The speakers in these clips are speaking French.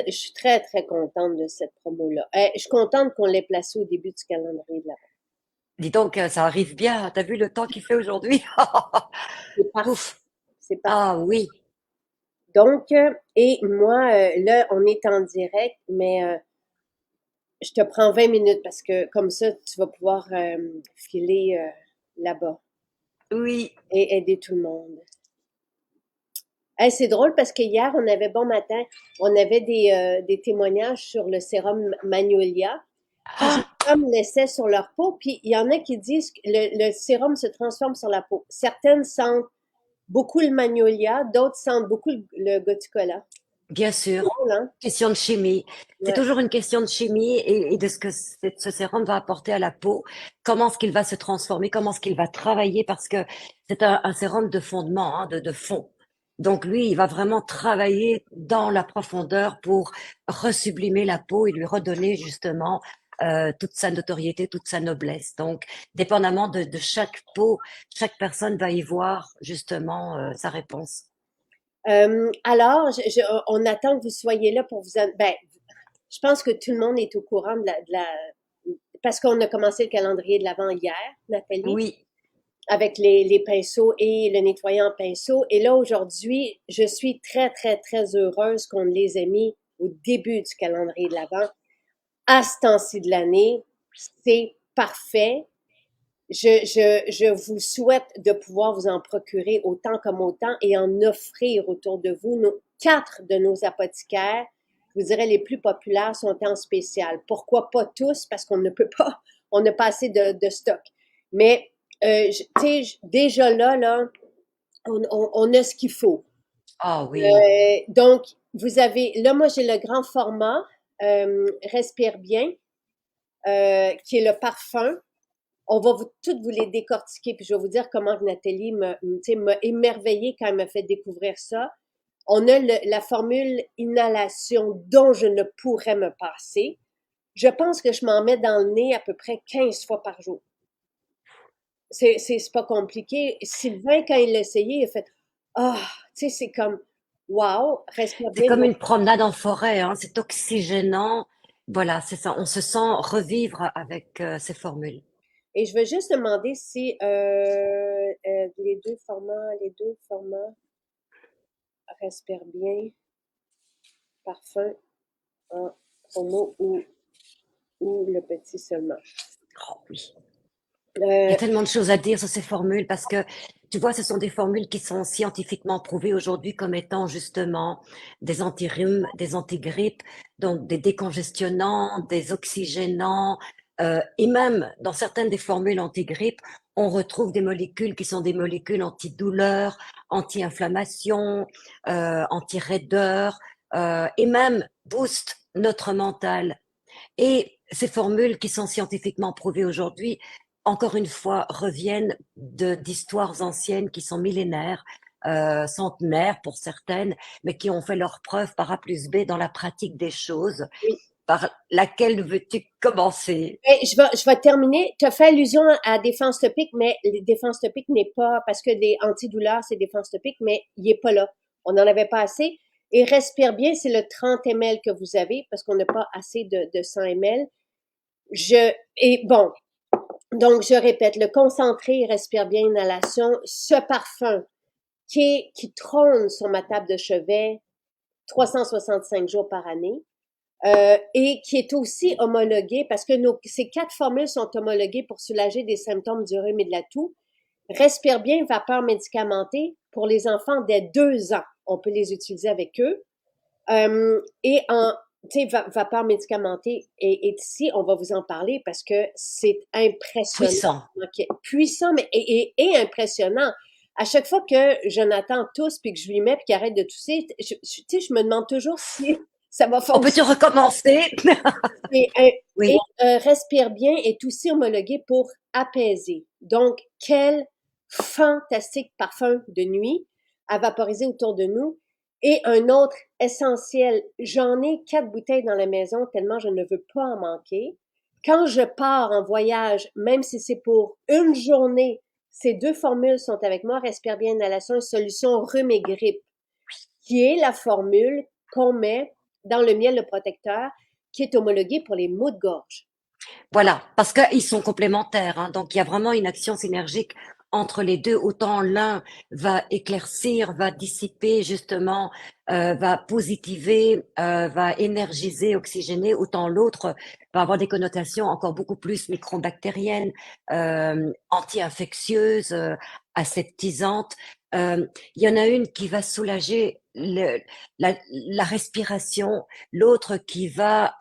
Je suis très, très contente de cette promo-là. Je suis contente qu'on l'ait placée au début du calendrier de l'Avent. Dis donc, ça arrive bien. T'as vu le temps qu'il fait aujourd'hui? C'est parfait. Ouf. C'est parfait. Ah oui. Donc, et moi, là, on est en direct, mais je te prends 20 minutes parce que comme ça, tu vas pouvoir filer là-bas Oui. et aider tout le monde. Hey, c'est drôle parce que hier, on avait bon matin, on avait des témoignages sur le sérum Magnolia. Puis les Ah, femmes laissaient sur leur peau, puis il y en a qui disent que le sérum se transforme sur la peau. Certaines sentent beaucoup le Magnolia, d'autres sentent beaucoup le Goticola. bien sûr. Drôle, hein? Question de chimie. C'est Ouais. toujours une question de chimie et de ce que ce sérum va apporter à la peau. Comment est-ce qu'il va se transformer? Comment est-ce qu'il va travailler? Parce que c'est un sérum de fondement, hein, de fond. Donc lui, il va vraiment travailler dans la profondeur pour resublimer la peau et lui redonner justement toute sa notoriété, toute sa noblesse. Donc, dépendamment de chaque peau, chaque personne va y voir justement sa réponse. Alors, on attend que vous soyez là pour ben, je pense que tout le monde est au courant parce qu'on a commencé le calendrier de l'Avent hier, Nathalie, Oui, avec les pinceaux et le nettoyant pinceau. Et là, aujourd'hui, je suis très, très, très heureuse qu'on les ait mis au début du calendrier de l'Avent. À ce temps-ci de l'année, c'est parfait. Je vous souhaite de pouvoir vous en procurer autant comme autant et en offrir autour de vous. Quatre de nos apothicaires, je vous dirais les plus populaires, sont en spécial. Pourquoi pas tous? Parce qu'on ne peut pas, on n'a pas assez de stock. Mais déjà là, on a ce qu'il faut. ah oui. Donc, vous avez, là, moi, j'ai le grand format, Respire bien, qui est le parfum. On va toutes vous les décortiquer, puis je vais vous dire comment Nathalie m'a émerveillée quand elle m'a fait découvrir ça. On a la formule inhalation dont je ne pourrais me passer. Je pense que je m'en mets dans le nez à peu près 15 fois par jour. C'est pas compliqué. Sylvain, quand il l'a essayé, il a fait ah, tu sais, c'est comme wow, respire C'est bien. comme une promenade en forêt, hein, c'est oxygénant. Voilà, c'est ça. On se sent revivre avec ces formules. Et je veux juste demander si les deux formats respirent bien, parfum en promo ou le petit seulement. Oh oui. Il y a Euh, tellement de choses à dire sur ces formules parce que, tu vois, ce sont des formules qui sont scientifiquement prouvées aujourd'hui comme étant justement des antirhumes, des antigrippes, donc des décongestionnants, des oxygénants, et même dans certaines des formules antigrippes, on retrouve des molécules qui sont des molécules antidouleurs, anti-inflammation, anti-raideur, et même boostent notre mental. Et ces formules qui sont scientifiquement prouvées aujourd'hui, encore une fois, reviennent d'histoires anciennes qui sont millénaires, centenaires pour certaines, mais qui ont fait leurs preuves par A plus B dans la pratique des choses. oui. Par laquelle veux-tu commencer? Je vais terminer. Tu as fait allusion à défense topique, mais les défense topique n'est pas, parce que les antidouleurs, c'est défense topique, mais il est pas là. On n'en avait pas assez. Et respire bien, c'est le 30 ml que vous avez, parce qu'on n'a pas assez de 100 ml. Et bon, donc je répète, le concentré respire bien inhalation, ce parfum qui trône sur ma table de chevet 365 jours par année. Et qui est aussi homologué parce que ces quatre formules sont homologuées pour soulager des symptômes du rhume et de la toux. Respire bien, vapeur médicamentée pour les enfants dès 2 ans. On peut les utiliser avec eux. Et tu sais, vapeur médicamentée est ici, on va vous en parler parce que c'est impressionnant. Puissant. Okay. Puissant, mais et impressionnant. À chaque fois que Jonathan tousse puis que je lui mets puis qu'il arrête de tousser, tu sais, je me demande toujours si ça va On peut-tu fonctionner. recommencer? Et, Oui. Respire bien est aussi homologué pour apaiser. Donc, quel fantastique parfum de nuit à vaporiser autour de nous. Et un autre essentiel, j'en ai 4 bouteilles dans la maison tellement je ne veux pas en manquer. Quand je pars en voyage, même si c'est pour une journée, ces deux formules sont avec moi. Respire bien inhalation, solution rhume et grippe, qui est la formule qu'on met dans le miel, le protecteur, qui est homologué pour les maux de gorge. Voilà, parce qu'ils sont complémentaires, hein. Donc, il y a vraiment une action synergique entre les deux. Autant l'un va éclaircir, va dissiper justement, va positiver, va énergiser, oxygéner, autant l'autre va avoir des connotations encore beaucoup plus microbactériennes, anti-infectieuses, aseptisantes. Il y en a une qui va soulager la respiration, l'autre qui va,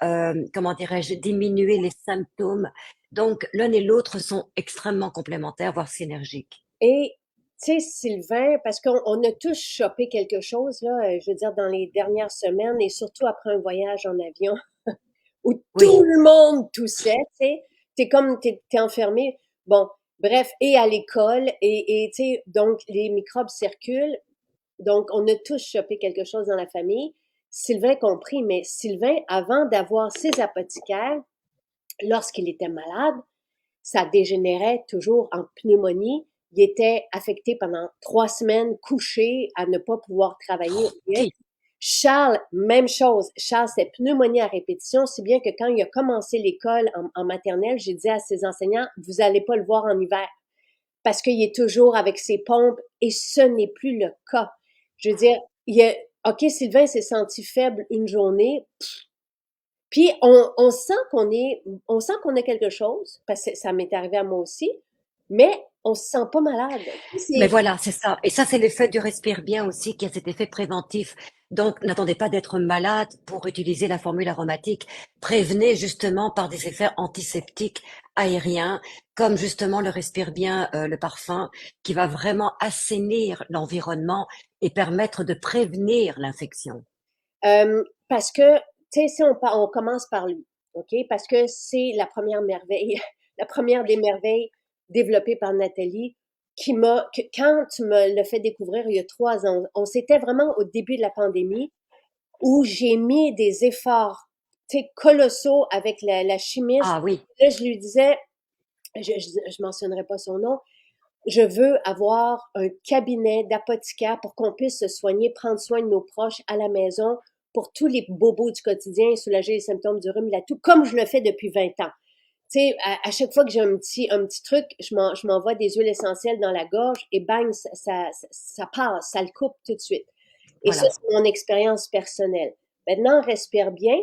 comment dirais-je, diminuer les symptômes. Donc, l'un et l'autre sont extrêmement complémentaires, voire synergiques. Et, tu sais, Sylvain, parce qu'on a tous chopé quelque chose, là, je veux dire, dans les dernières semaines, et surtout après un voyage en avion, où tout Oui, le monde toussait, tu sais. T'es enfermé. Bon, bref, et à l'école, tu sais, donc les microbes circulent. Donc, on a tous chopé quelque chose dans la famille. Sylvain compris, mais Sylvain, avant d'avoir ses apothicaires, lorsqu'il était malade, ça dégénérait toujours en pneumonie. Il était affecté pendant 3 semaines, couché, à ne pas pouvoir travailler. qui? Charles, même chose. Charles, c'est pneumonie à répétition, si bien que quand il a commencé l'école en maternelle, j'ai dit à ses enseignants, vous allez pas le voir en hiver parce qu'il est toujours avec ses pompes et ce n'est plus le cas. Je veux dire, OK, Sylvain s'est senti faible une journée, puis on sent qu'on a quelque chose, parce que ça m'est arrivé à moi aussi, mais on se sent pas malade. Mais C'est, voilà, c'est ça. Et ça, c'est l'effet du respire bien aussi, qui a cet effet préventif. Donc, n'attendez pas d'être malade pour utiliser la formule aromatique. Prévenez justement par des effets antiseptiques aériens, comme justement le respire bien, le parfum, qui va vraiment assainir l'environnement et permettre de prévenir l'infection. parce que, tu sais, si on commence par lui, OK? Parce que c'est la première merveille, la première des merveilles développées par Nathalie, quand tu me l'as fait découvrir il y a 3 ans, on s'était vraiment au début de la pandémie, où j'ai mis des efforts, tu sais, colossaux avec la chimiste. Ah oui, Là, je lui disais, je mentionnerai pas son nom, je veux avoir un cabinet d'apothicaire pour qu'on puisse se soigner, prendre soin de nos proches à la maison pour tous les bobos du quotidien, soulager les symptômes du rhume, la toux, comme je le fais depuis 20 ans. Tu sais, à chaque fois que j'ai un petit truc, je m'envoie des huiles essentielles dans la gorge et bang, ça passe, ça le coupe tout de suite. Et ça, voilà. c'est mon expérience personnelle. Maintenant, on respire bien.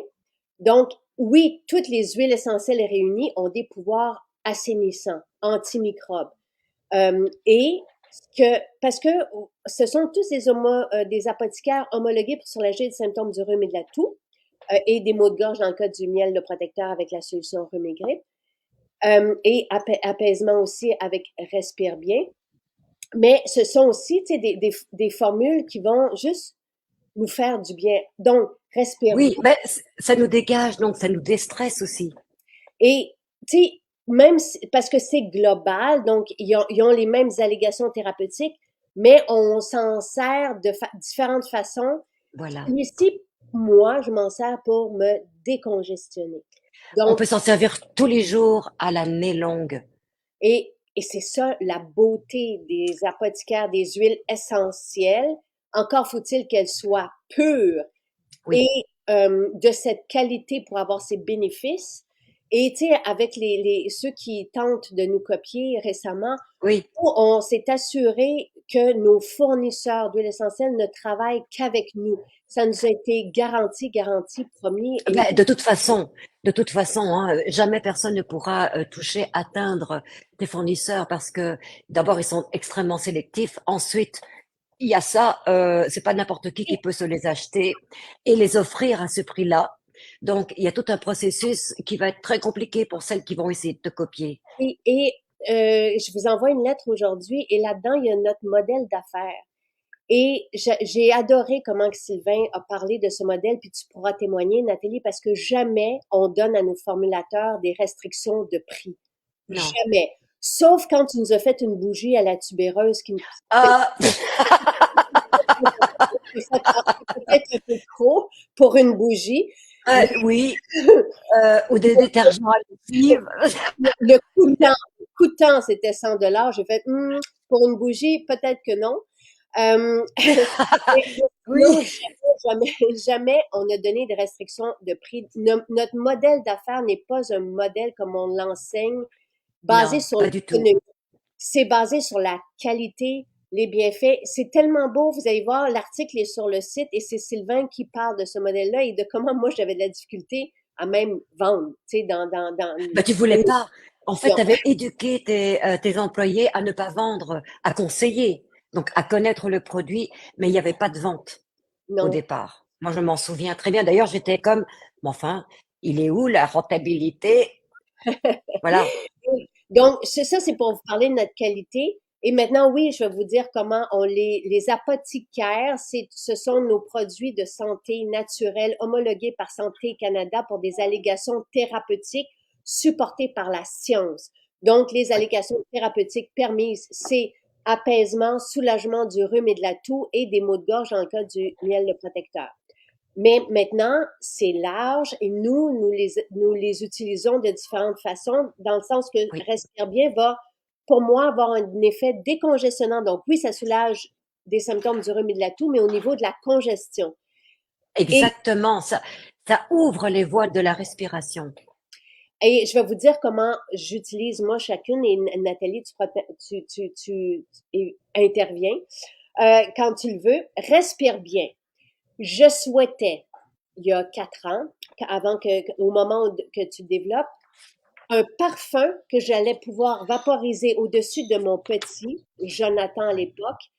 Donc, oui, toutes les huiles essentielles réunies ont des pouvoirs assainissants, antimicrobes. Parce que ce sont tous des apothicaires homologués pour soulager les symptômes du rhume et de la toux, et des maux de gorge dans le cas du miel de protecteur avec la solution rhume et grippe, et apaisement aussi avec Respire bien. Mais ce sont aussi, tu sais, des formules qui vont juste nous faire du bien. Donc, Respire Oui, bien. mais ça nous dégage, donc ça nous déstresse aussi. Et, tu sais, parce que c'est global, donc ils ont les mêmes allégations thérapeutiques, mais on s'en sert de différentes façons. Voilà. Celui-ci, moi, je m'en sers pour me décongestionner. On Donc, peut s'en servir tous les jours à l'année longue. et c'est ça la beauté des apothicaires, des huiles essentielles. Encore faut-il qu'elles soient pures et Oui, de cette qualité pour avoir ses bénéfices. Et tu sais, avec ceux qui tentent de nous copier récemment, oui. on s'est assuré que nos fournisseurs d'huile essentielle ne travaillent qu'avec nous. Ça nous a été garanti, promis. Et Ben, de toute façon, hein, jamais personne ne pourra toucher, atteindre tes fournisseurs parce que d'abord ils sont extrêmement sélectifs. Ensuite, il y a ça, c'est pas n'importe qui peut se les acheter et les offrir à ce prix-là. Donc, il y a tout un processus qui va être très compliqué pour celles qui vont essayer de te copier. et je vous envoie une lettre aujourd'hui et là-dedans, il y a notre modèle d'affaires. Et j'ai adoré comment que Sylvain a parlé de ce modèle, puis tu pourras témoigner, Nathalie, parce que jamais on donne à nos formulateurs des restrictions de prix. Non. Jamais. Sauf quand tu nous as fait une bougie à la tubéreuse qui nous Ah, fait peut-être un peu trop pour une bougie. Mais oui, ou des détergents à lessive. le coûtant, c'était 100 $. J'ai fait, pour une bougie, peut-être que non. Euh, non, Oui, jamais, jamais on a donné de restrictions de prix. Notre modèle d'affaires n'est pas un modèle comme on l'enseigne basé non, sur pas du tout. l'économie. C'est basé sur la qualité, les bienfaits. C'est tellement beau. Vous allez voir, l'article est sur le site et c'est Sylvain qui parle de ce modèle-là et de comment moi j'avais de la difficulté à même vendre, tu sais, dans Bah, tu voulais une pas. En fait, discussion. tu avais éduqué tes employés à ne pas vendre, à conseiller, donc à connaître le produit, mais il n'y avait pas de vente au Non. départ. Moi, je m'en souviens très bien. D'ailleurs, j'étais comme, mais enfin, il est où la rentabilité? Voilà. Donc, c'est ça, c'est pour vous parler de notre qualité. Et maintenant, oui, je vais vous dire comment les apothicaires, ce sont nos produits de santé naturels homologués par Santé Canada pour des allégations thérapeutiques supportées par la science. Donc, les Oui. allégations thérapeutiques permises, c'est apaisement, soulagement du rhume et de la toux et des maux de gorge dans le cas du miel de protecteur. Mais maintenant, c'est large et nous les utilisons de différentes façons, dans le sens que Oui. Respire bien va, pour moi, avoir un effet décongestionnant. Donc oui, ça soulage des symptômes du rhume et de la toux, mais au niveau de la congestion. Et, Exactement. Ça ouvre les voies de la respiration. et je vais vous dire comment j'utilise moi chacune et Nathalie, tu interviens quand tu le veux. Respire bien. Je souhaitais, il y a 4 ans, au moment que tu développes, un parfum que j'allais pouvoir vaporiser au-dessus de mon petit, Jonathan à l'époque,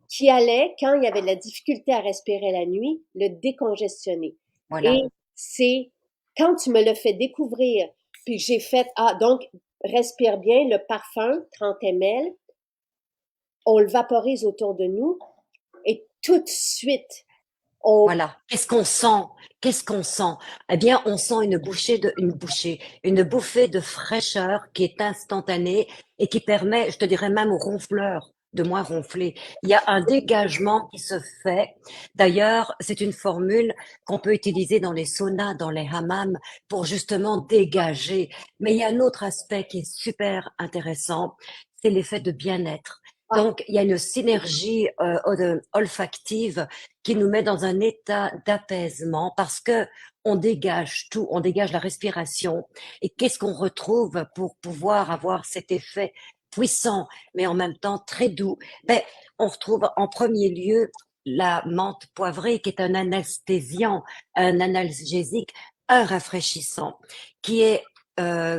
qui allait, quand il y avait de la difficulté à respirer la nuit, le décongestionner. Et Voilà. c'est quand tu me le fais découvrir, puis j'ai fait, ah, donc, respire bien, le parfum, 30 ml, on le vaporise autour de nous, et tout de suite, on, Voilà. Qu'est-ce qu'on sent? Qu'est-ce qu'on sent? Eh bien, on sent une bouffée de fraîcheur qui est instantanée et qui permet, je te dirais même aux ronfleurs, de moins ronfler. Il y a un dégagement qui se fait. D'ailleurs, c'est une formule qu'on peut utiliser dans les saunas, dans les hammams, pour justement dégager. Mais il y a un autre aspect qui est super intéressant, c'est l'effet de bien-être. ah, Donc, il y a une synergie olfactive qui nous met dans un état d'apaisement parce que on dégage tout, on dégage la respiration. Et qu'est-ce qu'on retrouve pour pouvoir avoir cet effet puissant, mais en même temps très doux? Ben, on retrouve en premier lieu la menthe poivrée, qui est un anesthésiant, un analgésique, un rafraîchissant, qui est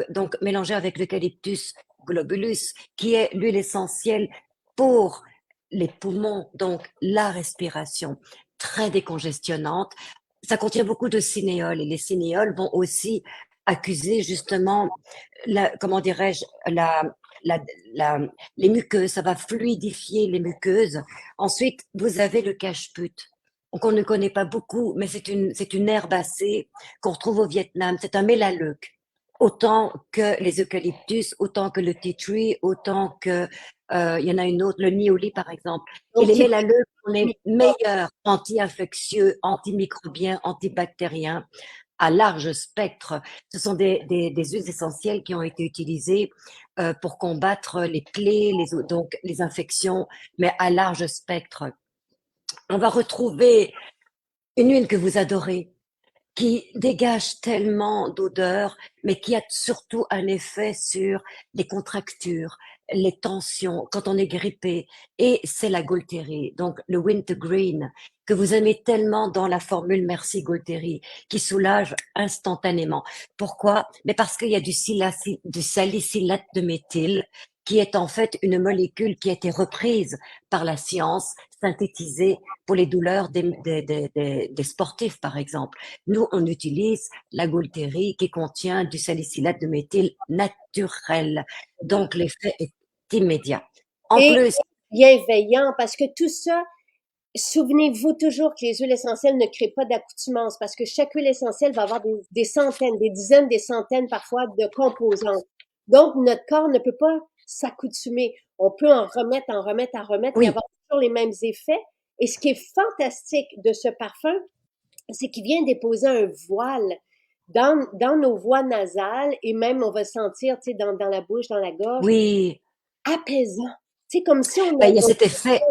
donc mélangé avec l'eucalyptus globulus, qui est l'huile essentielle pour les poumons, donc la respiration très décongestionnante. Ça contient beaucoup de cinéols et les cinéols vont aussi accuser justement, comment dirais-je, la, la, les muqueuses. Ça va fluidifier les muqueuses. Ensuite, vous avez le cache-pute. Qu'on ne connaît pas beaucoup, mais c'est une herbacée qu'on retrouve au Vietnam. C'est un mélaleuque. Autant que les eucalyptus, autant que le tea tree, autant que, il y en a une autre, le niaouli par exemple. Et donc, les qui est mélaleuques sont les microbe. meilleurs anti-infectieux, antimicrobiens, antibactériens à large spectre. Ce sont des huiles essentielles qui ont été utilisées pour combattre les plaies, donc les infections, mais à large spectre. On va retrouver une huile que vous adorez, qui dégage tellement d'odeurs, mais qui a surtout un effet sur les contractures, les tensions, quand on est grippé. Et c'est la Gaultérie, donc le wintergreen, que vous aimez tellement dans la formule Merci Gaultérie, qui soulage instantanément. Pourquoi? Mais parce qu'il y a du salicylate de méthyle, qui est en fait une molécule qui a été reprise par la science, synthétisée pour les douleurs des sportifs, par exemple. Nous, on utilise la Gaultérie qui contient du salicylate de méthyle naturel. Donc, l'effet est immédiat. En Et plus, bienveillant, parce que tout ça, souvenez-vous toujours que les huiles essentielles ne créent pas d'accoutumance, parce que chaque huile essentielle va avoir des centaines, des dizaines, des centaines parfois de composantes. Donc, notre corps ne peut pas s'accoutumer. On peut en remettre, en remettre, en remettre et oui, avoir toujours les mêmes effets. Et ce qui est fantastique de ce parfum, c'est qu'il vient déposer un voile dans nos voies nasales et même on va sentir, tu sais, dans la bouche, dans la gorge, oui, apaisant. C'est comme si Ben, il y a on cet effet,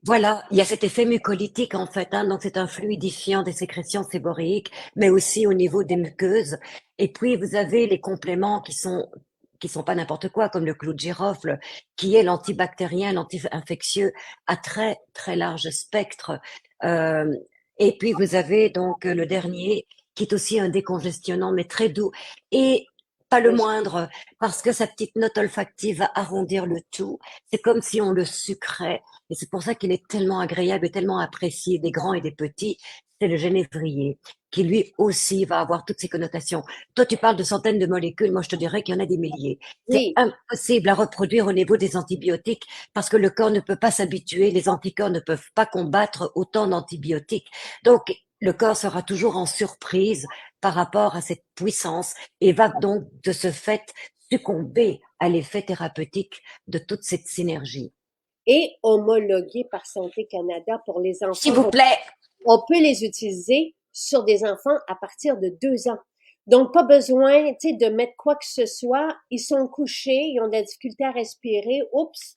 voilà, il y a cet effet mucolytique en fait, hein, donc c'est un fluidifiant des sécrétions séboréiques, mais aussi au niveau des muqueuses. Et puis vous avez les compléments qui sont pas n'importe quoi, comme le clou de girofle, qui est l'antibactérien, l'anti-infectieux à très très large spectre. Euh, et puis vous avez donc le dernier, qui est aussi un décongestionnant, mais très doux. Et pas le moindre, parce que sa petite note olfactive va arrondir le tout. C'est comme si on le sucrait. Et c'est pour ça qu'il est tellement agréable et tellement apprécié des grands et des petits. C'est le genévrier, qui lui aussi va avoir toutes ces connotations. Toi, tu parles de centaines de molécules. Moi, je te dirais qu'il y en a des milliers. C'est Oui, impossible à reproduire au niveau des antibiotiques parce que le corps ne peut pas s'habituer. Les anticorps ne peuvent pas combattre autant d'antibiotiques. Donc, le corps sera toujours en surprise par rapport à cette puissance et va donc de ce fait succomber à l'effet thérapeutique de toute cette synergie. et homologué par Santé Canada pour les S'il enfants. vous Donc, plaît. on peut les utiliser sur des enfants à partir de 2 ans. Donc, pas besoin, tu sais, de mettre quoi que ce soit. Ils sont couchés, ils ont de la difficulté à respirer. Oups,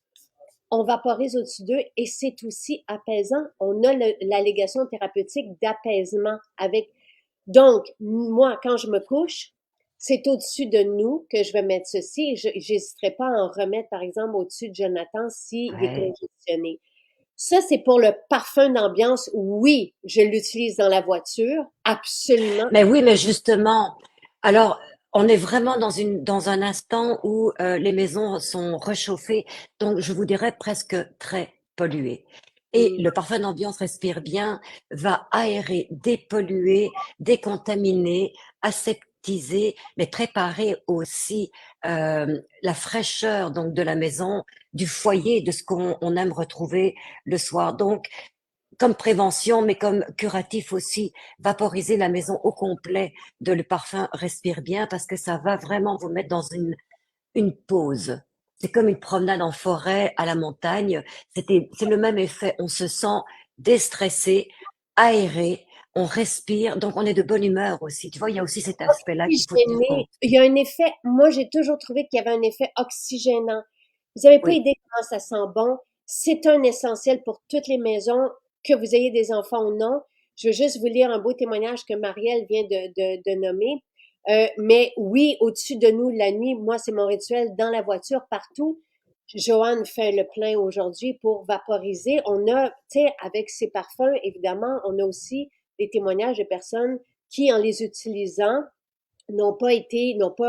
on vaporise au-dessus d'eux et c'est aussi apaisant. On a l'allégation thérapeutique d'apaisement avec. Donc, moi, quand je me couche, c'est au-dessus de nous que je vais mettre ceci. Je n'hésiterai pas à en remettre, par exemple, au-dessus de Jonathan s'il est Ouais. congestionné. Ça, c'est pour le parfum d'ambiance. Oui, je l'utilise dans la voiture, absolument. Mais oui, mais justement, alors on est vraiment dans un instant où les maisons sont réchauffées, donc je vous dirais presque très polluées. Et Mm. le parfum d'ambiance respire bien, va aérer, dépolluer, décontaminer, aseptiser, mais préparer aussi la fraîcheur donc de la maison, du foyer, de ce qu'on aime retrouver le soir. Donc comme prévention, mais comme curatif aussi, vaporiser la maison au complet de le parfum respire bien parce que ça va vraiment vous mettre dans une pause. C'est comme une promenade en forêt, à la montagne. C'est le même effet. On se sent déstressé, aéré, on respire, donc on est de bonne humeur aussi. Tu vois, il y a aussi cet aspect-là qu'il faut tenir Oxygéné. compte. Il y a un effet, moi j'ai toujours trouvé qu'il y avait un effet oxygénant. Vous n'avez pas Oui, idée comment ça sent bon. C'est un essentiel pour toutes les maisons, que vous ayez des enfants ou non. Je veux juste vous lire un beau témoignage que Marielle vient de nommer. Mais oui, au-dessus de nous la nuit, moi c'est mon rituel dans la voiture, partout. Joanne fait le plein aujourd'hui pour vaporiser. On a, tu sais, avec ces parfums, évidemment, on a aussi des témoignages de personnes qui, en les utilisant, n'ont pas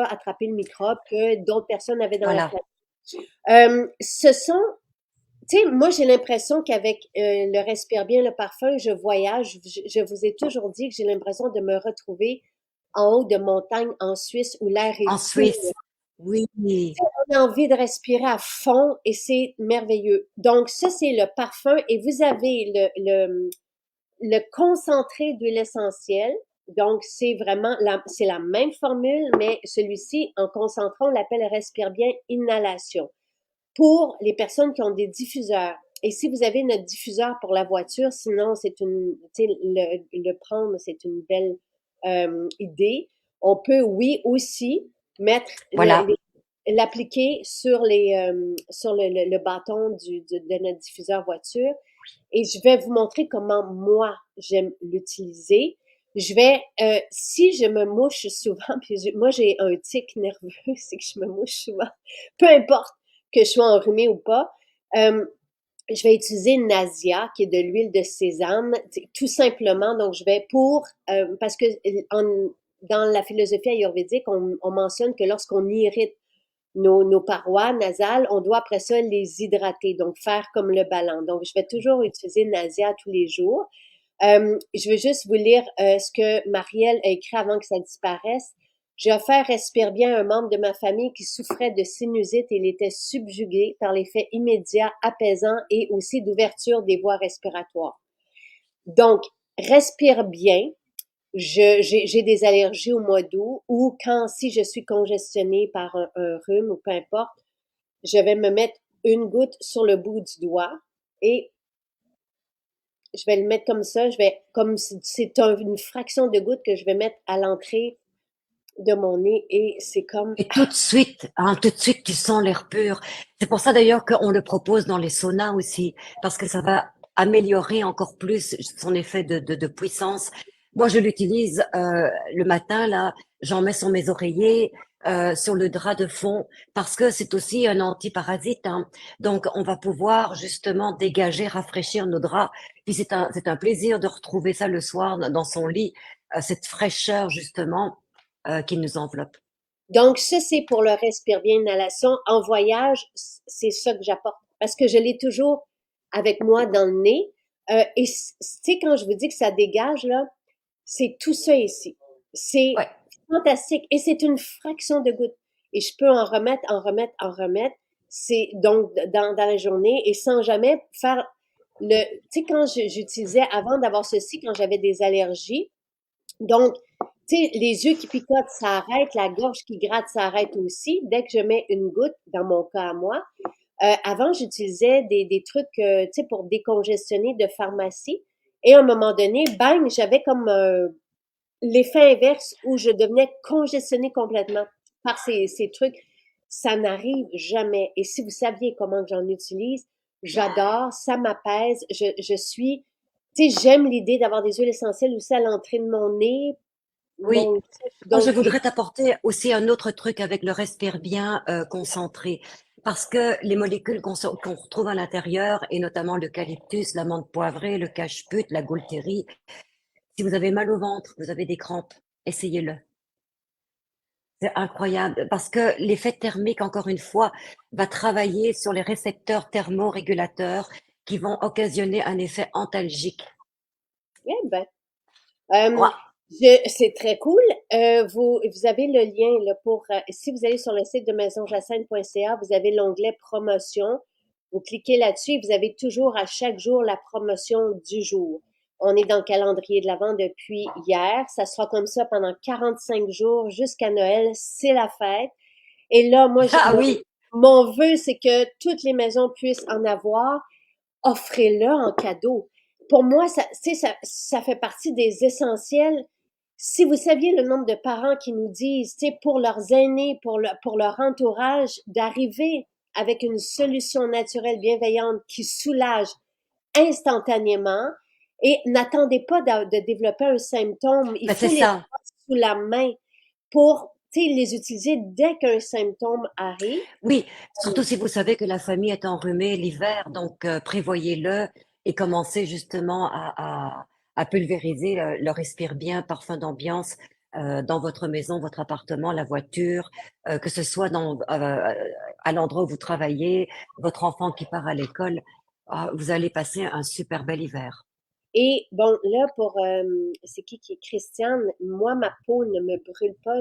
attrapé le microbe que d'autres personnes avaient dans la voilà. famille. Ce sont, tu sais, moi j'ai l'impression qu'avec le respire bien, le parfum, je voyage. Je vous ai toujours dit que j'ai l'impression de me retrouver en haut de montagne en Suisse où l'air est En pur. Suisse, oui, On a envie de respirer à fond et c'est merveilleux. Donc ça c'est le parfum et vous avez le concentré d'huile essentielle. Donc, c'est vraiment c'est la même formule, mais celui-ci, en concentrant, on l'appelle respire bien inhalation. Pour les personnes qui ont des diffuseurs. Et si vous avez notre diffuseur pour la voiture, sinon, c'est une, tu sais, le prendre, c'est une belle idée. On peut, oui, aussi mettre voilà. l'appliquer sur sur le bâton de notre diffuseur voiture et je vais vous montrer comment moi j'aime l'utiliser. Je vais, si je me mouche souvent, puis moi j'ai un tic nerveux, c'est que je me mouche souvent, peu importe que je sois enrhumée ou pas, euh, je vais utiliser Nasia, qui est de l'huile de sésame, tout simplement. Donc, je vais parce que dans la philosophie ayurvédique, on mentionne que lorsqu'on irrite nos parois nasales, on doit après ça les hydrater, donc faire comme le ballon. Donc, je vais toujours utiliser Nasia tous les jours. Je veux juste vous lire ce que Marielle a écrit avant que ça disparaisse. J'ai offert Respire bien à un membre de ma famille qui souffrait de sinusite et il était subjugué par l'effet immédiat, apaisant et aussi d'ouverture des voies respiratoires. Donc, respire bien. J'ai des allergies au mois d'août ou quand, si je suis congestionnée par un rhume ou peu importe, je vais me mettre une goutte sur le bout du doigt et je vais le mettre comme ça. Je vais, comme c'est une fraction de goutte que je vais mettre à l'entrée de mon nez et c'est comme, Et tout de suite, tu sens l'air pur. C'est pour ça d'ailleurs qu'on le propose dans les saunas aussi, parce que ça va améliorer encore plus son effet de puissance. Moi, je l'utilise le matin, là, j'en mets sur mes oreillers, sur le drap de fond, parce que c'est aussi un antiparasite, hein. Donc, on va pouvoir justement dégager, rafraîchir nos draps. Puis c'est un plaisir de retrouver ça le soir dans son lit, cette fraîcheur justement qui nous enveloppe. donc ça, c'est pour le respire bien inhalation. En voyage, c'est ça que j'apporte parce que je l'ai toujours avec moi dans le nez. Et tu sais, quand je vous dis que ça dégage, là, c'est tout ça ici. C'est Ouais. fantastique et c'est une fraction de goutte. Et je peux en remettre, en remettre, en remettre. C'est donc dans la journée et sans jamais faire le. Tu sais, quand j'utilisais avant d'avoir ceci, quand j'avais des allergies, donc, tu sais, les yeux qui picotent, ça arrête, la gorge qui gratte, ça arrête aussi. Dès que je mets une goutte, dans mon cas à moi, avant, j'utilisais des trucs, tu sais, pour décongestionner de pharmacie. Et à un moment donné, bang, j'avais comme l'effet inverse où je devenais congestionnée complètement par ces trucs. Ça n'arrive jamais. Et si vous saviez comment j'en utilise, j'adore, ça m'apaise. Je suis, tu sais, j'aime l'idée d'avoir des huiles essentielles aussi à l'entrée de mon nez. Oui. Moi, je Donc, voudrais t'apporter aussi un autre truc avec le respire bien concentré. Parce que les molécules qu'on retrouve à l'intérieur, et notamment l'eucalyptus, la menthe poivrée, le cache-put, la gaultérie, si vous avez mal au ventre, vous avez des crampes, essayez-le. C'est incroyable parce que l'effet thermique, encore une fois, va travailler sur les récepteurs thermorégulateurs qui vont occasionner un effet antalgique. eh ben, euh, Ouah. c'est très cool. Vous avez le lien là, pour, si vous allez sur le site de maisonjacinthe.ca, vous avez l'onglet promotion. Vous cliquez là-dessus et vous avez toujours à chaque jour la promotion du jour. On est dans le calendrier de l'Avent depuis hier. Ça sera comme ça pendant 45 jours jusqu'à Noël. C'est la fête. Et là, moi, Ah oui, mon vœu, c'est que toutes les maisons puissent en avoir. Offrez-le en cadeau. Pour moi, ça fait partie des essentiels. Si vous saviez le nombre de parents qui nous disent, tu sais, pour leurs aînés, pour leur entourage, d'arriver avec une solution naturelle bienveillante qui soulage instantanément et n'attendez pas de développer un symptôme. Il ben c'est faut les ça. avoir sous la main pour, tu sais, les utiliser dès qu'un symptôme arrive. Oui, surtout si vous savez que la famille est enrhumée l'hiver, donc prévoyez-le et commencez justement à pulvériser le respire bien parfum d'ambiance dans votre maison, votre appartement, la voiture, que ce soit à l'endroit où vous travaillez, votre enfant qui part à l'école. Ah, vous allez passer un super bel hiver. Et bon, là, pour, c'est qui est Christiane, moi, ma peau ne me brûle pas.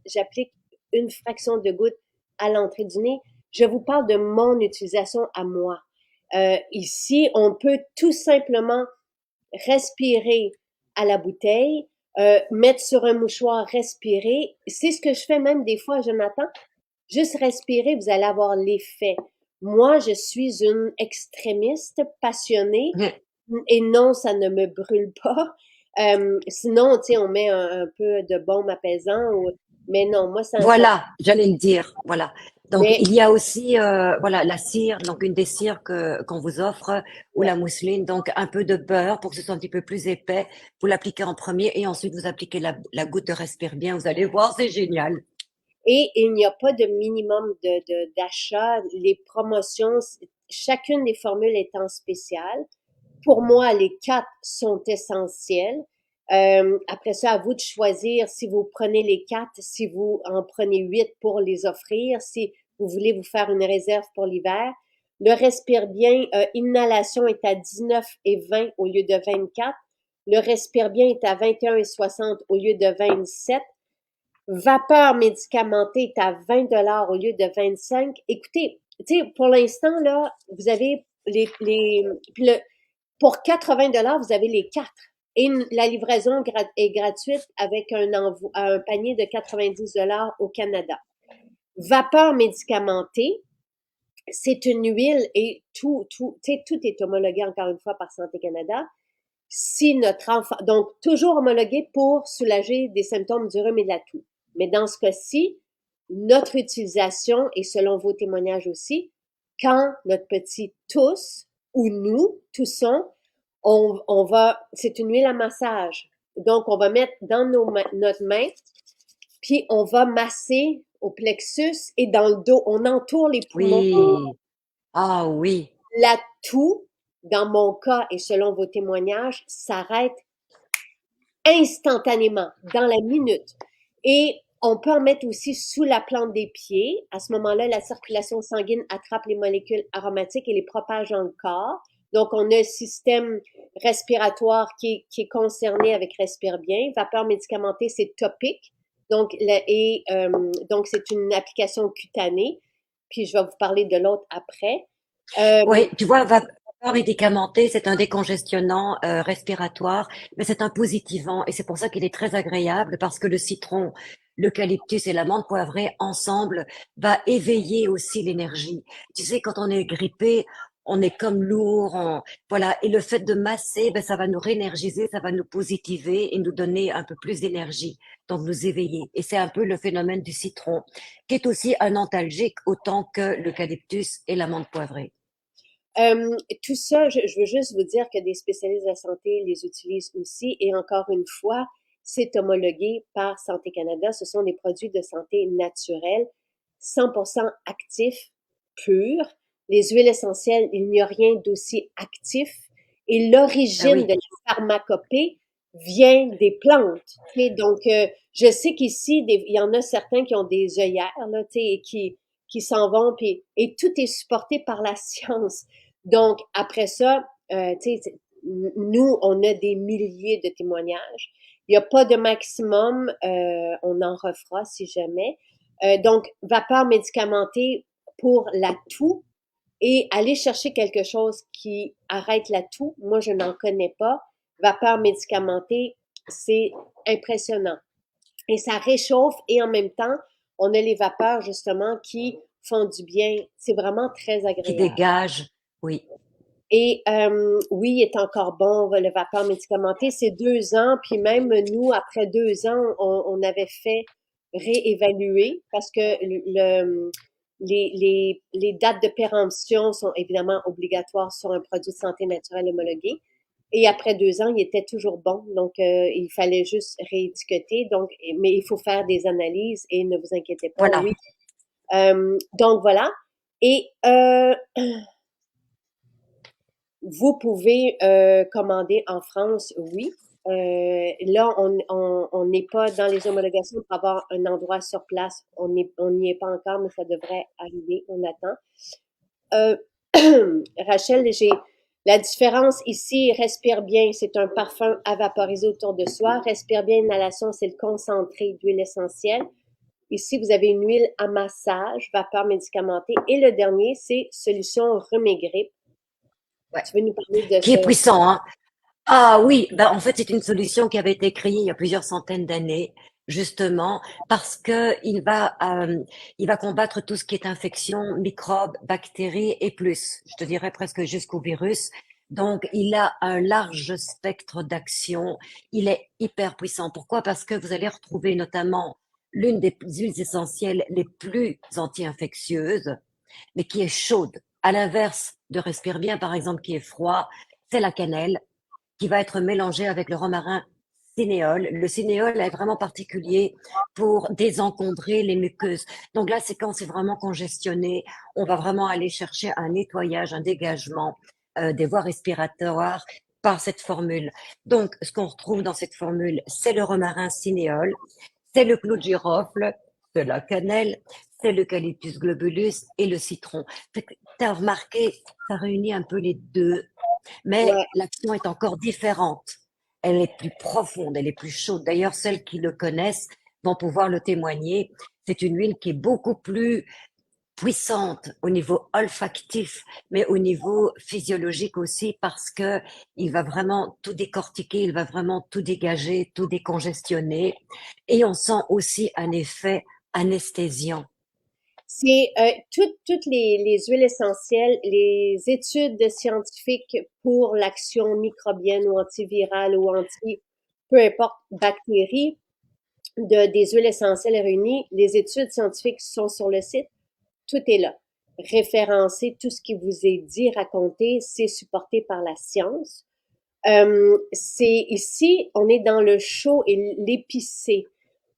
J'applique une fraction de goutte à l'entrée du nez. Je vous parle de mon utilisation à moi. Ici, on peut tout simplement respirer à la bouteille, mettre sur un mouchoir, respirer. C'est ce que je fais même des fois, Jonathan. Juste respirer, vous allez avoir l'effet. Moi, je suis une extrémiste passionnée et non, ça ne me brûle pas. Sinon, tu sais, on met un peu de baume apaisant, mais non, moi, ça, Voilà, j'allais le dire. Voilà. Donc, mais, il y a aussi, voilà, la cire, donc une des cires que qu'on vous offre, ou ouais. la mousseline, donc un peu de beurre pour que ce soit un petit peu plus épais. Vous l'appliquez en premier et ensuite vous appliquez la goutte de respire bien. Vous allez voir, c'est génial. Et il n'y a pas de minimum d'achat. Les promotions, chacune des formules étant spéciale. Pour moi, les quatre sont essentiels. Après ça, à vous de choisir si vous prenez les quatre, si vous en prenez 8 pour les offrir, si vous voulez vous faire une réserve pour l'hiver. Le respire bien, inhalation est à 19 et 20 au lieu de 24. Le respire bien est à 21 et 60 au lieu de 27. Vapeur médicamentée est à 20 $ au lieu de 25. Écoutez, tu sais, pour l'instant, là, vous avez puis pour 80 $ vous avez les quatre. Et la livraison est gratuite avec un panier de 90 $ au Canada. Vapeur médicamentée, c'est une huile et tout est homologué encore une fois par Santé Canada. si notre enfant, donc toujours homologué pour soulager des symptômes du rhume et de la toux. Mais dans ce cas-ci, notre utilisation, et selon vos témoignages aussi, quand notre petit tousse ou nous toussons, on va, c'est une huile à massage. Donc, on va mettre dans notre main, puis on va masser au plexus et dans le dos. On entoure les poumons. Oui. Ah oui. La toux, dans mon cas et selon vos témoignages, s'arrête instantanément, dans la minute. Et on peut en mettre aussi sous la plante des pieds. À ce moment-là, la circulation sanguine attrape les molécules aromatiques et les propage dans le corps. Donc, on a un système respiratoire qui est concerné avec Respire Bien. Vapeur médicamentée, c'est topique. Donc, donc c'est une application cutanée. Puis, je vais vous parler de l'autre après. Oui, tu vois, vapeur médicamenté, c'est un décongestionnant respiratoire, mais c'est un positivant et c'est pour ça qu'il est très agréable parce que le citron, l'eucalyptus et l'amande poivrée ensemble va éveiller aussi l'énergie. Tu sais, quand on est grippé, on est comme lourd, voilà. Et le fait de masser, ben, ça va nous réénergiser, ça va nous positiver et nous donner un peu plus d'énergie, donc nous éveiller. Et c'est un peu le phénomène du citron, qui est aussi un antalgique autant que l'eucalyptus et l'amande poivrée. Tout ça, je veux juste vous dire que des spécialistes de la santé les utilisent aussi. Et encore une fois, c'est homologué par Santé Canada. Ce sont des produits de santé naturels, 100% actifs, purs. Les huiles essentielles, il n'y a rien d'aussi actif. Et Ah l'origine oui. de la pharmacopée vient des plantes. Donc, je sais qu'ici, il y en a certains qui ont des œillères, là, et qui s'en vont, puis, et tout est supporté par la science. Donc, après ça, nous, on a des milliers de témoignages. Il n'y a pas de maximum, on en refera si jamais. Donc, vapeur médicamentée pour la toux et aller chercher quelque chose qui arrête la toux, moi, je n'en connais pas. Vapeur médicamentée, c'est impressionnant. Et ça réchauffe et en même temps, on a les vapeurs justement qui font du bien. C'est vraiment très Qui agréable. dégage, oui. Et oui, il est encore bon, le vapeur médicamenté. C'est 2 ans, puis même nous, après 2 ans, on avait fait réévaluer parce que les dates de péremption sont évidemment obligatoires sur un produit de santé naturelle homologué. Et après 2 ans, il était toujours bon. Donc, il fallait juste réétiqueter. Donc, mais il faut faire des analyses et ne vous inquiétez pas, Voilà. oui. Donc, voilà. Et vous pouvez commander en France, oui. Là, on n'est pas dans les homologations pour avoir un endroit sur place. On n'y est pas encore, mais ça devrait arriver. On attend. Euh, Rachel, j'ai la différence ici, respire bien, c'est un parfum à vaporiser autour de soi. Respire bien, inhalation, c'est le concentré d'huile essentielle. Ici, vous avez une huile à massage, vapeur médicamentée. Et le dernier, c'est solution rhume et grippe. Ouais. Tu veux nous parler de Qui est ce... puissant, hein. Ah oui, ben en fait c'est une solution qui avait été créée il y a plusieurs centaines d'années, justement parce que il va combattre tout ce qui est infection, microbes, bactéries et plus. Je te dirais presque jusqu'au virus. Donc il a un large spectre d'action. Il est hyper puissant. Pourquoi? Parce que vous allez retrouver notamment l'une des huiles essentielles les plus anti-infectieuses, mais qui est chaude. À l'inverse de Respire Bien, par exemple, qui est froid, c'est la cannelle qui va être mélangé avec le romarin cinéole. Le cinéole est vraiment particulier pour désencombrer les muqueuses. Donc là, c'est quand c'est vraiment congestionné, on va vraiment aller chercher un nettoyage, un dégagement des voies respiratoires par cette formule. Donc, ce qu'on retrouve dans cette formule, c'est le romarin cinéole, c'est le clou de girofle, c'est la cannelle, c'est l'eucalyptus globulus et le citron. Tu as remarqué, ça réunit un peu les deux, mais Ouais. l'action est encore différente. Elle est plus profonde, elle est plus chaude. D'ailleurs, celles qui le connaissent vont pouvoir le témoigner. C'est une huile qui est beaucoup plus puissante au niveau olfactif, mais au niveau physiologique aussi, parce que il va vraiment tout décortiquer, il va vraiment tout dégager, tout décongestionner. Et on sent aussi un effet anesthésiant. C'est toutes les huiles essentielles, les études scientifiques pour l'action microbienne ou antivirale ou anti, peu importe, bactéries, des huiles essentielles réunies. Les études scientifiques sont sur le site. Tout est là. Référencé, tout ce qui vous est dit, raconté, c'est supporté par la science. C'est ici, on est dans le chaud et l'épicé.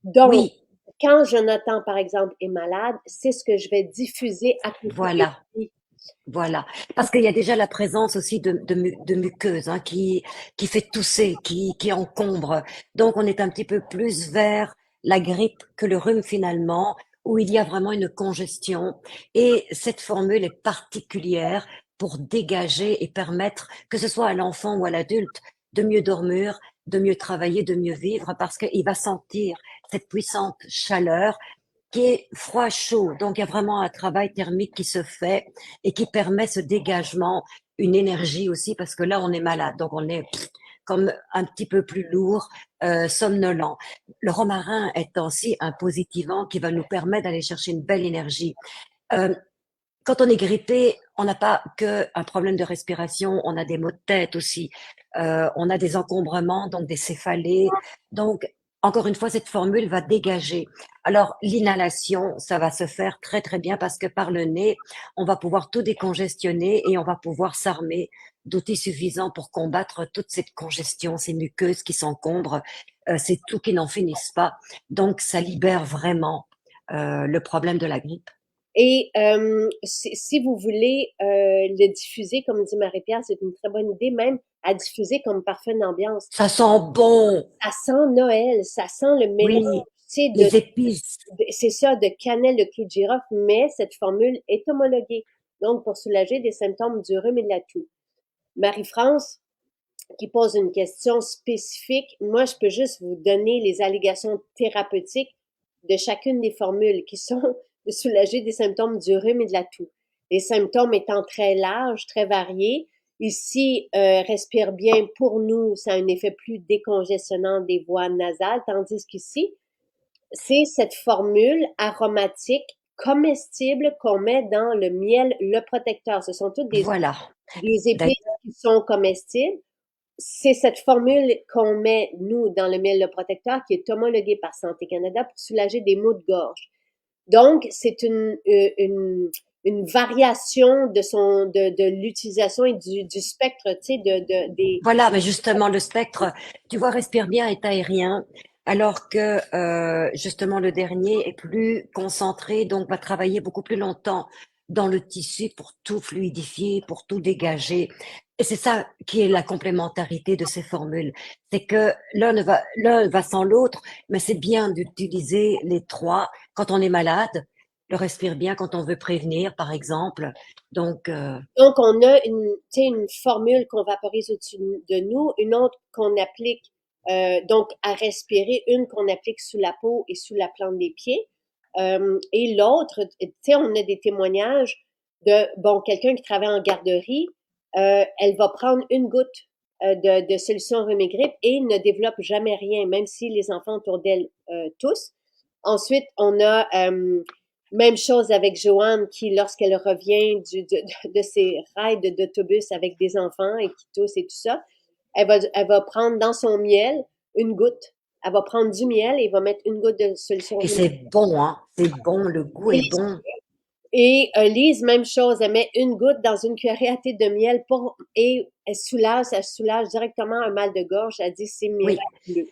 Donc, Oui, quand Jonathan, par exemple, est malade, c'est ce que je vais diffuser à côté de voilà. lui. Voilà, parce qu'il y a déjà la présence aussi de muqueuses hein, qui fait tousser, qui encombre. Donc on est un petit peu plus vers la grippe que le rhume finalement, où il y a vraiment une congestion. Et cette formule est particulière pour dégager et permettre, que ce soit à l'enfant ou à l'adulte, de mieux dormir, de mieux travailler, de mieux vivre, parce qu'il va sentir cette puissante chaleur qui est froid-chaud. Donc, il y a vraiment un travail thermique qui se fait et qui permet ce dégagement, une énergie aussi, parce que là, on est malade. Donc, on est comme un petit peu plus lourd, somnolent. Le romarin est aussi un positivant qui va nous permettre d'aller chercher une belle énergie. Euh, Quand on est grippé, on n'a pas que un problème de respiration, on a des maux de tête aussi, on a des encombrements, donc des céphalées. Donc, encore une fois, cette formule va dégager. Alors, l'inhalation, ça va se faire très très bien parce que par le nez, on va pouvoir tout décongestionner et on va pouvoir s'armer d'outils suffisants pour combattre toute cette congestion, ces muqueuses qui s'encombrent, ces toux qui n'en finissent pas. Donc, ça libère vraiment le problème de la grippe. Et si vous voulez le diffuser, comme dit Marie-Pierre, c'est une très bonne idée, même à diffuser comme parfum d'ambiance. Ça sent bon. Ça sent Noël, ça sent le mélange, Oui, tu sais, les épices. c'est ça, de cannelle, de clou de girofle, mais cette formule est homologuée. Donc, pour soulager des symptômes du rhume et de la toux. Marie-France, qui pose une question spécifique, moi, je peux juste vous donner les allégations thérapeutiques de chacune des formules qui sont de soulager des symptômes du rhume et de la toux. Les symptômes étant très larges, très variés. Ici, respire bien pour nous, ça a un effet plus décongestionnant des voies nasales, tandis qu'ici, c'est cette formule aromatique comestible qu'on met dans le miel, le protecteur. Ce sont toutes Voilà. des D'ac- épices qui sont comestibles. C'est cette formule qu'on met, nous, dans le miel le protecteur, qui est homologuée par Santé Canada pour soulager des maux de gorge. Donc, c'est une variation de l'utilisation et du spectre, tu sais, des, Voilà, mais justement, le spectre, tu vois, respire bien est aérien, alors que justement le dernier est plus concentré, donc va travailler beaucoup plus longtemps dans le tissu pour tout fluidifier, pour tout dégager. Et c'est ça qui est la complémentarité de ces formules. C'est que l'un va sans l'autre, mais c'est bien d'utiliser les trois quand on est malade. Le respire bien quand on veut prévenir, par exemple. Donc, Donc, on a tu sais, une formule qu'on vaporise au-dessus de nous, une autre qu'on applique donc à respirer, une qu'on applique sous la peau et sous la plante des pieds. Et l'autre, tu sais, on a des témoignages de, bon, quelqu'un qui travaille en garderie, elle va prendre une goutte de solution rhume et grippe et ne développe jamais rien, même si les enfants autour d'elle toussent. Ensuite, on a même chose avec Joanne qui, lorsqu'elle revient de ses rides d'autobus avec des enfants et qui toussent et tout ça, elle va prendre dans son miel une goutte. Elle va prendre du miel et va mettre une goutte de solution et rhume. c'est bon, hein, c'est bon, le goût est bon. Et Lise, même chose, elle met une goutte dans une cuillerée à thé de miel et elle soulage directement un mal de gorge. Elle dit c'est Oui, miraculeux.